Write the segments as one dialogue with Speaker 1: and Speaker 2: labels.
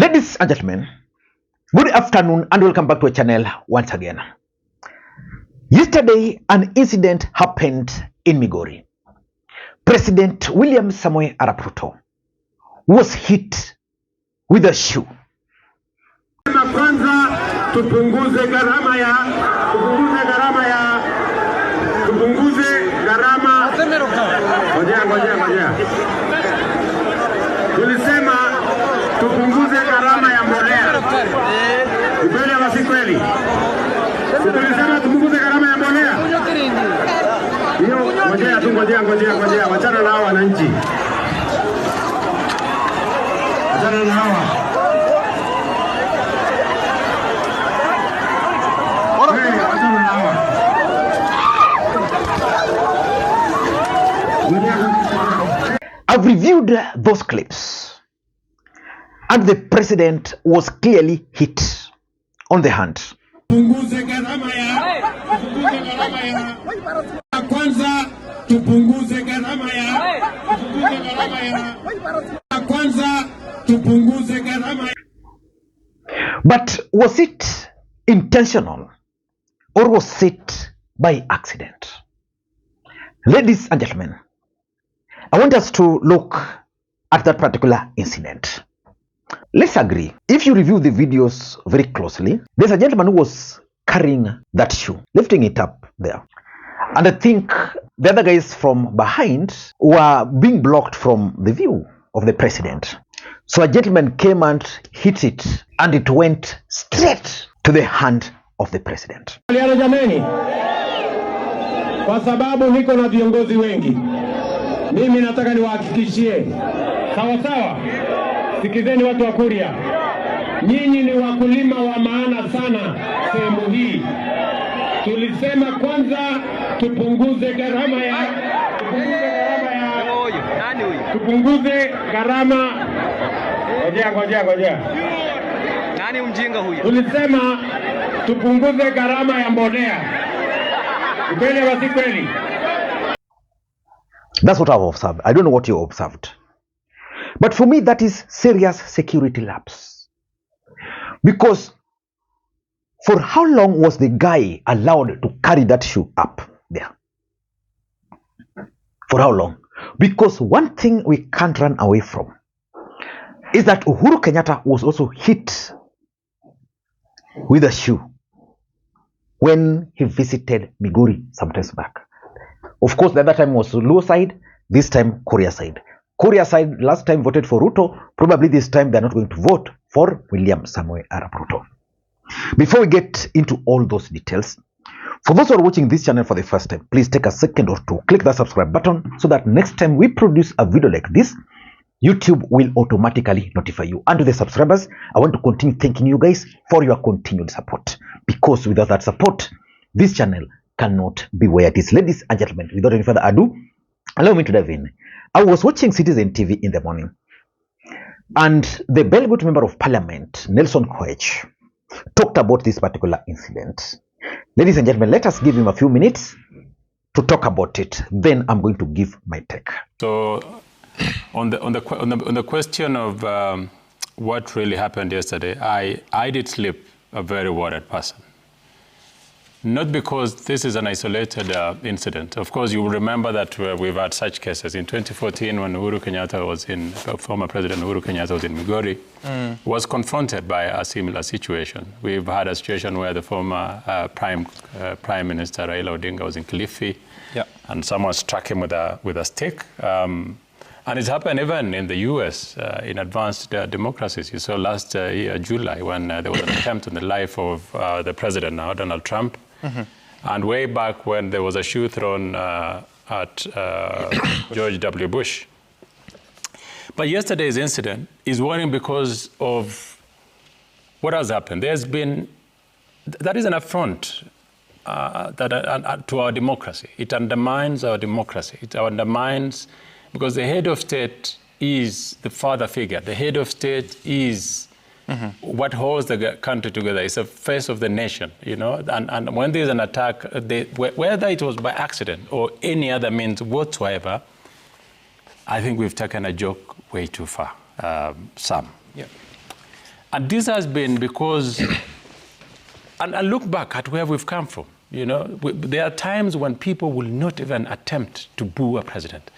Speaker 1: Ladies and gentlemen, good afternoon and welcome back to our channel once again. Yesterday, an incident happened in Migori. President William Samoei Arap Ruto was hit with a shoe.
Speaker 2: Kwanza tupunguze gharama Ngojea. Tulisema tupunguze gharama ya mbolea. Kweli ama si kweli? Tulisema tupunguze gharama ya mbolea. Hiyo ngojea. Wachana na hawa wananchi. Wachana na hawa.
Speaker 1: I've reviewed those clips and the president was clearly hit on the hand.
Speaker 2: Tupunguze gharama ya.
Speaker 1: But was it intentional or was it by accident? Ladies and gentlemen, I want us to look at that particular incident. Let's agree. If you review the videos very closely, there's a gentleman who was carrying that shoe, lifting it up there. And I think the other guys from behind were being blocked from the view of the president. So a gentleman came and hit it, and it went straight to the hand of the president.
Speaker 2: Kwa sababu niko na viongozi wengi, mimi nataka niwahakikishie, sawa, sikizeni watu wa Kuria, nyinyi ni wakulima wa maana sana sehemu hii. Tulisema kwanza tupunguze gharama Ngojea.
Speaker 3: Nani mjinga huyo?
Speaker 2: Tulisema tupunguze gharama ya mbolea.
Speaker 1: That's what I've observed. I don't know what you observed. But for me, that is serious security lapse. Because for how long was the guy allowed to carry that shoe up there? For how long? Because one thing we can't run away from is that Uhuru Kenyatta was also hit with a shoe when he visited Migori some times back. Of course, the other time was Luo side, this time Korea side. Korea side last time voted for Ruto, probably this time they're not going to vote for William Samoei Arap Ruto. Before we get into all those details, for those who are watching this channel for the first time, please take a second or two, click the subscribe button so that next time we produce a video like this, YouTube will automatically notify you. And to the subscribers, I want to continue thanking you guys for your continued support. Because without that support, this channel cannot be where it is. Ladies and gentlemen, without any further ado, allow me to dive in. I was watching Citizen TV in the morning, and the Belgut Member of Parliament, Nelson Koech, talked about this particular incident. Ladies and gentlemen, let us give him a few minutes to talk about it. Then I'm going to give my take.
Speaker 4: So, on the question of what really happened yesterday, I did sleep a very worried person. Not because this is an isolated incident. Of course, you will remember that we've had such cases. In 2014, when Uhuru Kenyatta was former President Uhuru Kenyatta was in Migori, was confronted by a similar situation. We've had a situation where the former Prime Minister Raila Odinga was in Kilifi, and someone struck him with a stick. And it's happened even in the US, in advanced democracies. You saw last year, July, when there was an attempt on the life of the president now, Donald Trump. And way back when there was a shoe thrown at George W. Bush. But yesterday's incident is worrying because of what has happened. That is an affront to our democracy. It undermines our democracy. It undermines, because the head of state is the father figure. The head of state is what holds the country together. It's the face of the nation, you know. And when there's an attack, whether it was by accident or any other means whatsoever, I think we've taken a joke way too far, some.
Speaker 3: Yeah.
Speaker 4: And this has been because, and look back at where we've come from. You know, there are times when people will not even attempt to boo a president.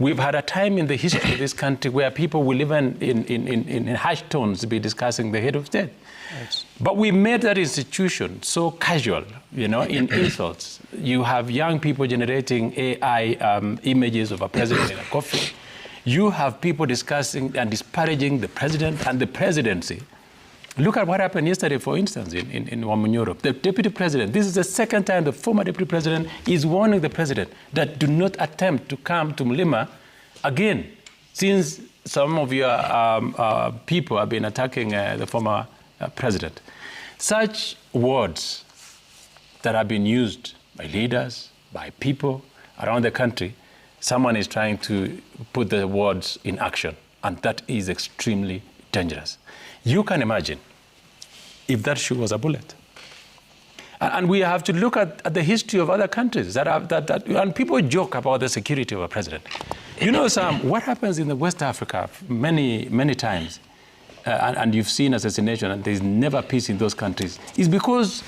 Speaker 4: We've had a time in the history of this country where people will even in hushed tones be discussing the head of state. Yes. But we made that institution so casual, you know, in insults. You have young people generating AI images of a president in a coffee. You have people discussing and disparaging the president and the presidency. Look at what happened yesterday, for instance, in Europe. The deputy president, this is the second time the former deputy president is warning the president that do not attempt to come to Mlima again, since some of your people have been attacking the former president. Such words that have been used by leaders, by people around the country, someone is trying to put the words in action, and that is extremely dangerous. You can imagine if that shoe was a bullet. And we have to look at the history of other countries and people joke about the security of a president. You know, Sam, what happens in the West Africa many, many times, and you've seen assassination, and there's never peace in those countries, is because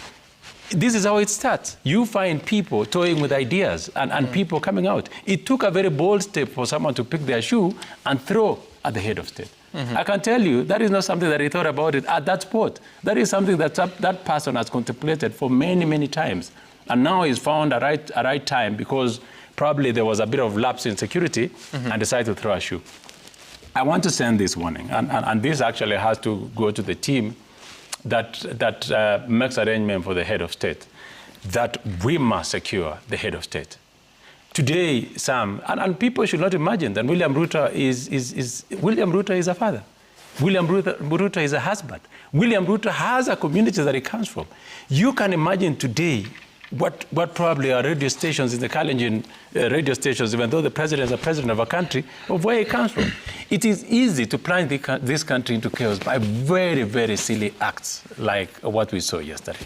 Speaker 4: this is how it starts. You find people toying with ideas and people coming out. It took a very bold step for someone to pick their shoe and throw at the head of state. I can tell you that is not something that he thought about it at that spot. That is something that that person has contemplated for many, many times. And now he's found a right time because probably there was a bit of lapse in security and decided to throw a shoe. I want to send this warning, and this actually has to go to the team that makes arrangement for the head of state, that we must secure the head of state. Today, Sam, and people should not imagine that William Ruto is a father. William Ruto is a husband. William Ruto has a community that he comes from. You can imagine today what probably are radio stations in the Kalenjin radio stations, even though the president is a president of a country, of where he comes from. It is easy to plunge this country into chaos by very, very silly acts like what we saw yesterday.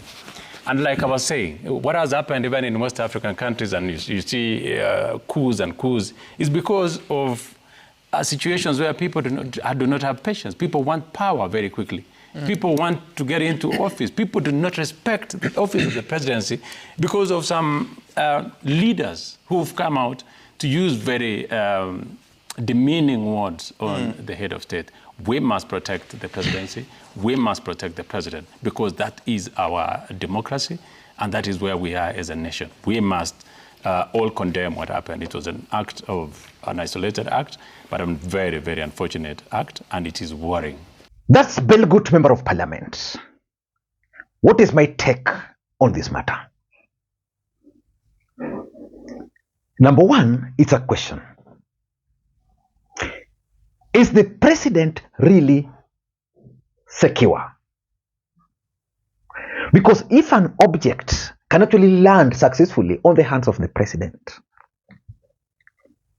Speaker 4: And like I was saying, what has happened even in West African countries, and you see coups and coups, is because of situations where people do not have patience. People want power very quickly. People want to get into office. People do not respect the office of the presidency because of some leaders who've come out to use very demeaning words on the head of state. We must protect the presidency. We must protect the president because that is our democracy and that is where we are as a nation. We must all condemn what happened. It was an isolated act, but a very, very unfortunate act, and it is worrying.
Speaker 1: That's Belgut, Member of Parliament. What is my take on this matter? Number one, it's a question. Is the president really secure? Because if an object can actually land successfully on the hands of the president,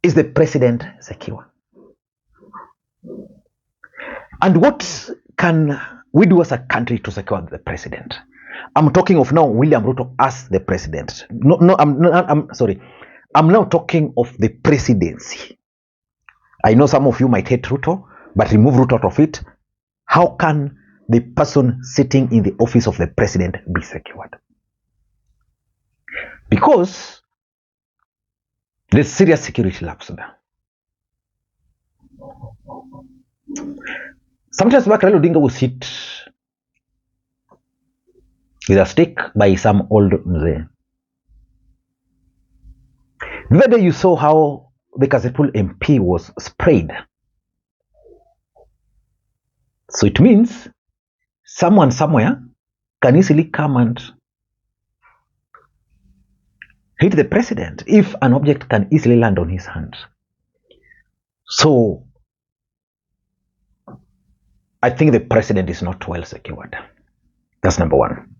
Speaker 1: is the president secure? And what can we do as a country to secure the president? I'm talking of now William Ruto as the president. I'm sorry. I'm now talking of the presidency. I know some of you might hate Ruto, but remove Ruto out of it. How can the person sitting in the office of the president be secured? Because there's serious security lapse there. Sometimes Raila Odinga was hit with a stick by some old mzee. The other day you saw how the Kasipul MP was sprayed. So it means someone somewhere can easily come and hit the president if an object can easily land on his hand. So I think the president is not well secured. That's number one.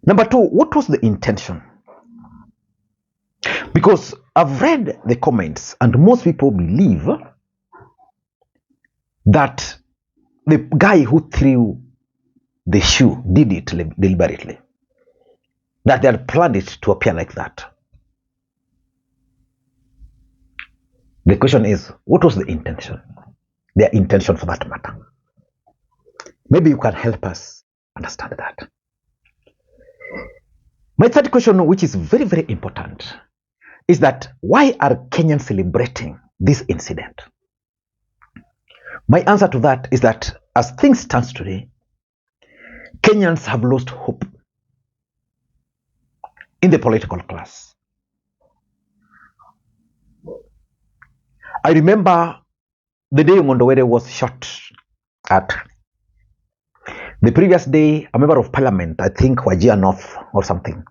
Speaker 1: Number two, what was the intention? Because I've read the comments and most people believe that the guy who threw the shoe did it deliberately. That they had planned it to appear like that. The question is, what was the intention? Their intention for that matter. Maybe you can help us understand that. My third question, which is very, very important, is that why are Kenyans celebrating this incident? My answer to that is that as things stand today, Kenyans have lost hope in the political class. I remember the day Omondi was shot at. The previous day, a member of parliament, I think Wajir North or something,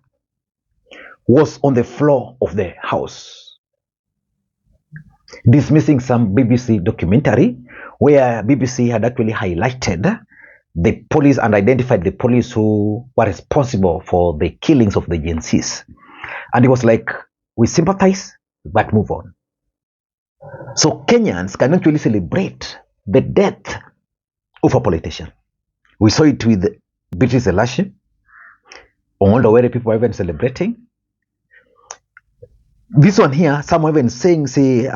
Speaker 1: was on the floor of the house dismissing some BBC documentary where BBC had actually highlighted the police and identified the police who were responsible for the killings of the Gen Zs. And it was like, we sympathize, but move on. So Kenyans can actually celebrate the death of a politician. We saw it with British election. Omondi where people are even celebrating. This one here, some are even saying, say,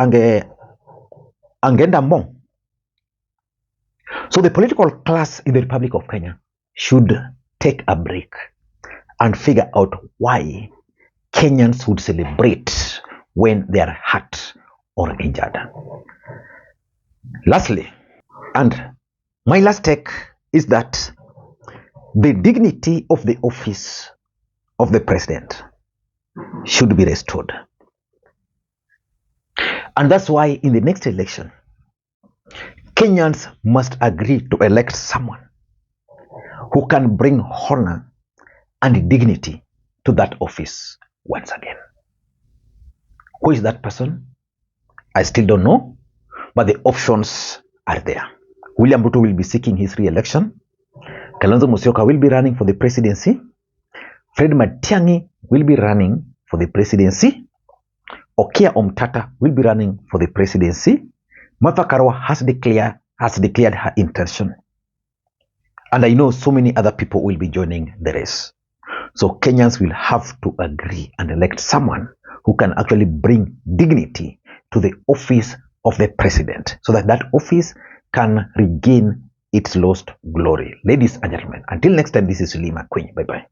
Speaker 1: angenda mo. So the political class in the Republic of Kenya should take a break and figure out why Kenyans would celebrate when they are hurt or injured. Lastly, and my last take is that the dignity of the office of the president should be restored. And that's why in the next election, Kenyans must agree to elect someone who can bring honor and dignity to that office once again. Who is that person? I still don't know, but the options are there. William Ruto will be seeking his re-election. Kalonzo Musyoka will be running for the presidency. Fred Matiang'i will be running for the presidency. Okia Omtata will be running for the presidency. Martha Karua has declared her intention. And I know so many other people will be joining the race. So Kenyans will have to agree and elect someone who can actually bring dignity to the office of the president so that that office can regain its lost glory. Ladies and gentlemen, until next time, this is Makwiny. Bye-bye.